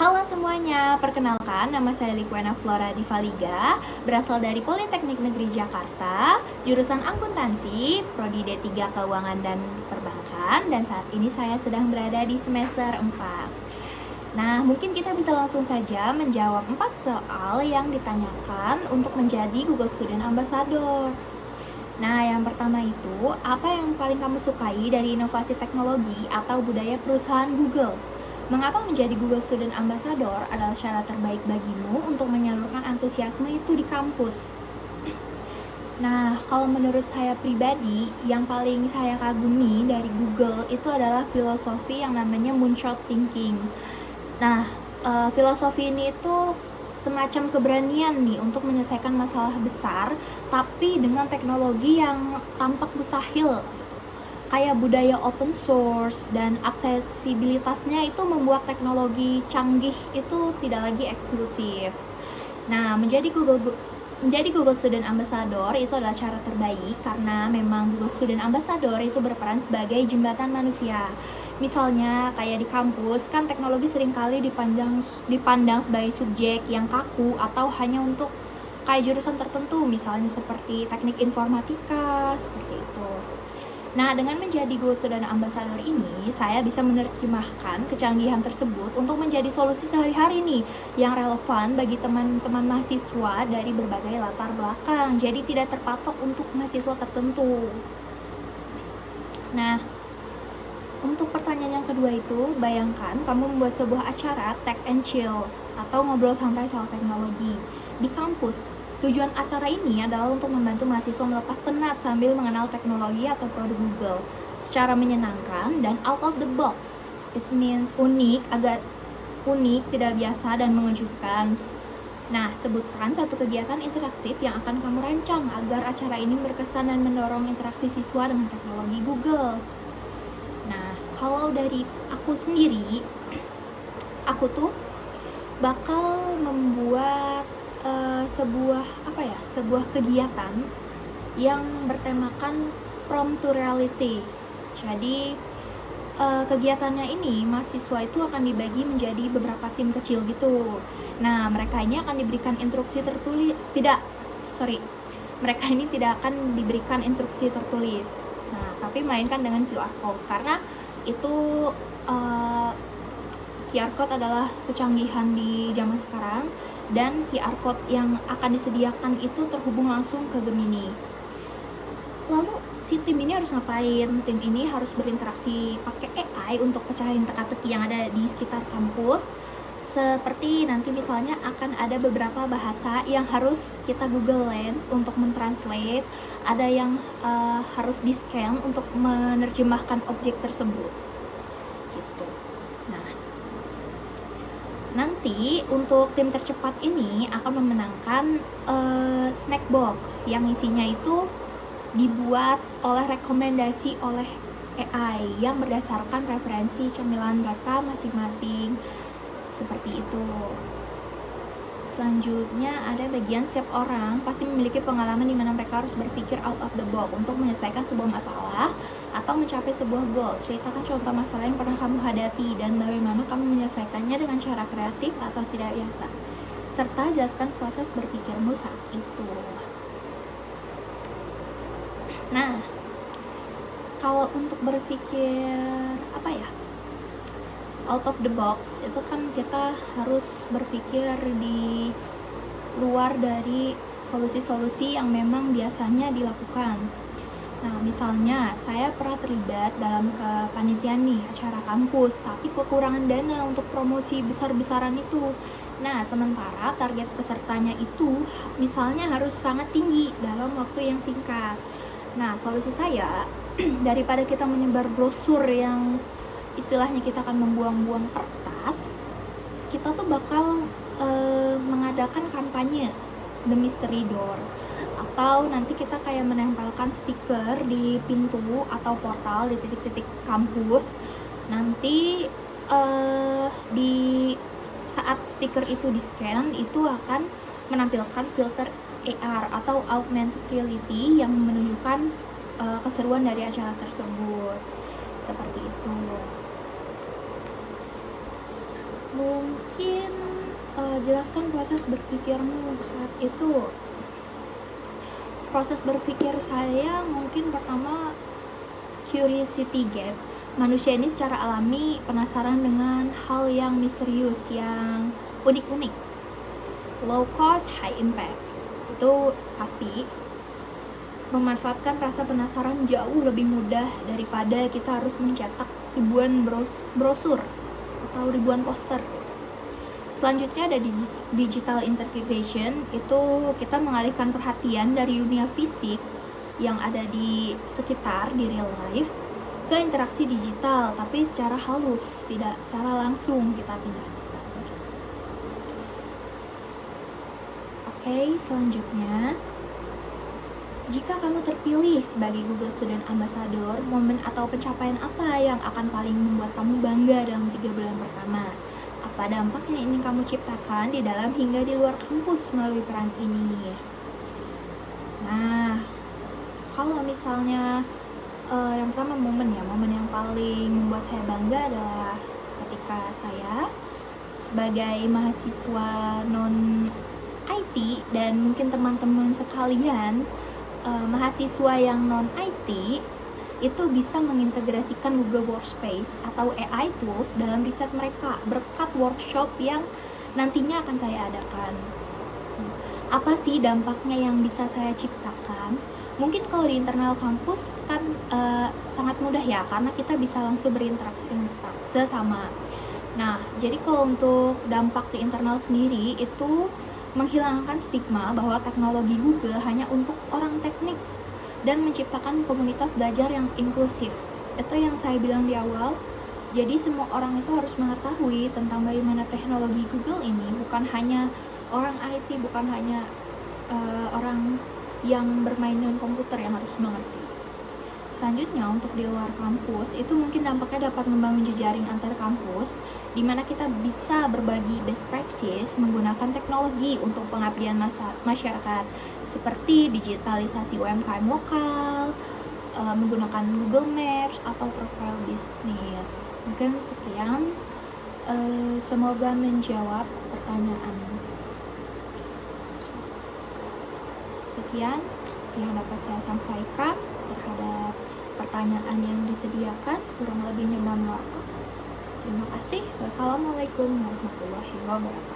Halo semuanya, perkenalkan nama saya Liquiana Flora Divaliga, berasal dari Politeknik Negeri Jakarta, jurusan Akuntansi, Prodi D3 Keuangan dan Perbankan, dan saat ini saya sedang berada di semester 4. Nah, mungkin kita bisa langsung saja menjawab 4 soal yang ditanyakan untuk menjadi Google Student Ambassador. Nah, yang pertama itu, apa yang paling kamu sukai dari inovasi teknologi atau budaya perusahaan Google? Mengapa menjadi Google Student Ambassador adalah cara terbaik bagimu untuk menyalurkan antusiasme itu di kampus? Nah, kalau menurut saya pribadi, yang paling saya kagumi dari Google itu adalah filosofi yang namanya moonshot thinking. Nah, filosofi ini itu semacam keberanian nih untuk menyelesaikan masalah besar, tapi dengan teknologi yang tampak mustahil. Kayak budaya open source dan aksesibilitasnya itu membuat teknologi canggih itu tidak lagi eksklusif. Nah, menjadi Google Student Ambassador itu adalah cara terbaik karena memang Google Student Ambassador itu berperan sebagai jembatan manusia. Misalnya kayak di kampus kan teknologi seringkali dipandang sebagai subjek yang kaku atau hanya untuk kayak jurusan tertentu, misalnya seperti teknik informatika, seperti itu. Nah, dengan menjadi Google Student Ambassador ini, saya bisa menerjemahkan kecanggihan tersebut untuk menjadi solusi sehari-hari nih, yang relevan bagi teman-teman mahasiswa dari berbagai latar belakang. Jadi tidak terpatok untuk mahasiswa tertentu. Nah, untuk pertanyaan yang kedua itu, bayangkan kamu membuat sebuah acara Tech and Chill atau ngobrol santai soal teknologi di kampus. Tujuan acara ini adalah untuk membantu mahasiswa melepas penat sambil mengenal teknologi atau produk Google secara menyenangkan dan out of the box. It means unik, agak unik, tidak biasa, dan mengejutkan. Nah, sebutkan satu kegiatan interaktif yang akan kamu rancang agar acara ini berkesan dan mendorong interaksi siswa dengan teknologi Google. Nah, kalau dari aku sendiri, aku tuh bakal membuat sebuah kegiatan yang bertemakan From to Reality. Jadi kegiatannya ini mahasiswa itu akan dibagi menjadi beberapa tim kecil gitu. Nah, mereka ini akan diberikan instruksi tertulis. Mereka ini tidak akan diberikan instruksi tertulis. Nah, tapi melainkan dengan QR code karena itu QR code adalah kecanggihan di zaman sekarang, dan QR code yang akan disediakan itu terhubung langsung ke Gemini. Lalu si tim ini harus ngapain? Tim ini harus berinteraksi pakai AI untuk pecahin teka-teki yang ada di sekitar kampus. Seperti nanti misalnya akan ada beberapa bahasa yang harus kita Google Lens untuk mentranslate, ada yang harus di-scan untuk menerjemahkan objek tersebut. Gitu. Nah, nanti untuk tim tercepat ini akan memenangkan snack box yang isinya itu dibuat oleh rekomendasi oleh AI yang berdasarkan referensi cemilan mereka masing-masing. Seperti itu. Selanjutnya ada bagian setiap orang pasti memiliki pengalaman di mana mereka harus berpikir out of the box untuk menyelesaikan sebuah masalah atau mencapai sebuah goal. Ceritakan contoh masalah yang pernah kamu hadapi dan bagaimana kamu menyelesaikannya dengan cara kreatif atau tidak biasa. Serta jelaskan proses berpikirmu saat itu. Nah, kalau untuk berpikir out of the box itu kan kita harus berpikir di luar dari solusi-solusi yang memang biasanya dilakukan. Nah, misalnya saya pernah terlibat dalam kepanitiaan nih acara kampus, tapi kekurangan dana untuk promosi besar-besaran itu. Nah, sementara target pesertanya itu misalnya harus sangat tinggi dalam waktu yang singkat. Nah, solusi saya daripada kita menyebar brosur yang istilahnya kita akan membuang-buang kertas, kita tuh bakal mengadakan kampanye The Mystery Door, atau nanti kita kayak menempelkan stiker di pintu atau portal di titik-titik kampus. Nanti di saat stiker itu di-scan, itu akan menampilkan filter AR atau augmented reality yang menunjukkan keseruan dari acara tersebut. Seperti itu. Mungkin jelaskan proses berpikirmu saat itu. Proses berpikir saya mungkin pertama curiosity gap. Manusia ini secara alami penasaran dengan hal yang misterius, yang unik-unik. Low cost, high impact. Itu pasti. Memanfaatkan rasa penasaran jauh lebih mudah daripada kita harus mencetak ribuan brosur atau ribuan poster. Selanjutnya ada digital integration, itu kita mengalihkan perhatian dari dunia fisik yang ada di sekitar, di real life, ke interaksi digital, tapi secara halus, tidak secara langsung kita pindah. Oke, selanjutnya, jika kamu terpilih sebagai Google Student Ambassador, momen atau pencapaian apa yang akan paling membuat kamu bangga dalam 3 bulan pertama? Apa dampak yang ingin kamu ciptakan di dalam hingga di luar kampus melalui peran ini? Nah, kalau misalnya yang pertama momen yang paling membuat saya bangga adalah ketika saya sebagai mahasiswa non IT dan mungkin teman-teman sekalian mahasiswa yang non IT itu bisa mengintegrasikan Google Workspace atau AI tools dalam riset mereka berkat workshop yang nantinya akan saya adakan. Apa sih dampaknya yang bisa saya ciptakan? Mungkin kalau di internal kampus kan sangat mudah ya, karena kita bisa langsung berinteraksi dengan sesama. Nah, jadi kalau untuk dampak di internal sendiri itu menghilangkan stigma bahwa teknologi Google hanya untuk orang teknik dan menciptakan komunitas belajar yang inklusif. Itu yang saya bilang di awal. Jadi semua orang itu harus mengetahui tentang bagaimana teknologi Google ini, bukan hanya orang IT, bukan hanya orang yang bermain dengan komputer yang harus mengerti. Selanjutnya, untuk di luar kampus, itu mungkin dampaknya dapat membangun jejaring antar kampus, di mana kita bisa berbagi best practice menggunakan teknologi untuk pengabdian masyarakat, seperti digitalisasi UMKM lokal, menggunakan Google Maps, atau profile bisnis. Mungkin sekian, semoga menjawab pertanyaan. Sekian yang dapat saya sampaikan terhadap pertanyaan yang disediakan, kurang lebihnya mohon maaf. Terima kasih. Wassalamualaikum warahmatullahi wabarakatuh.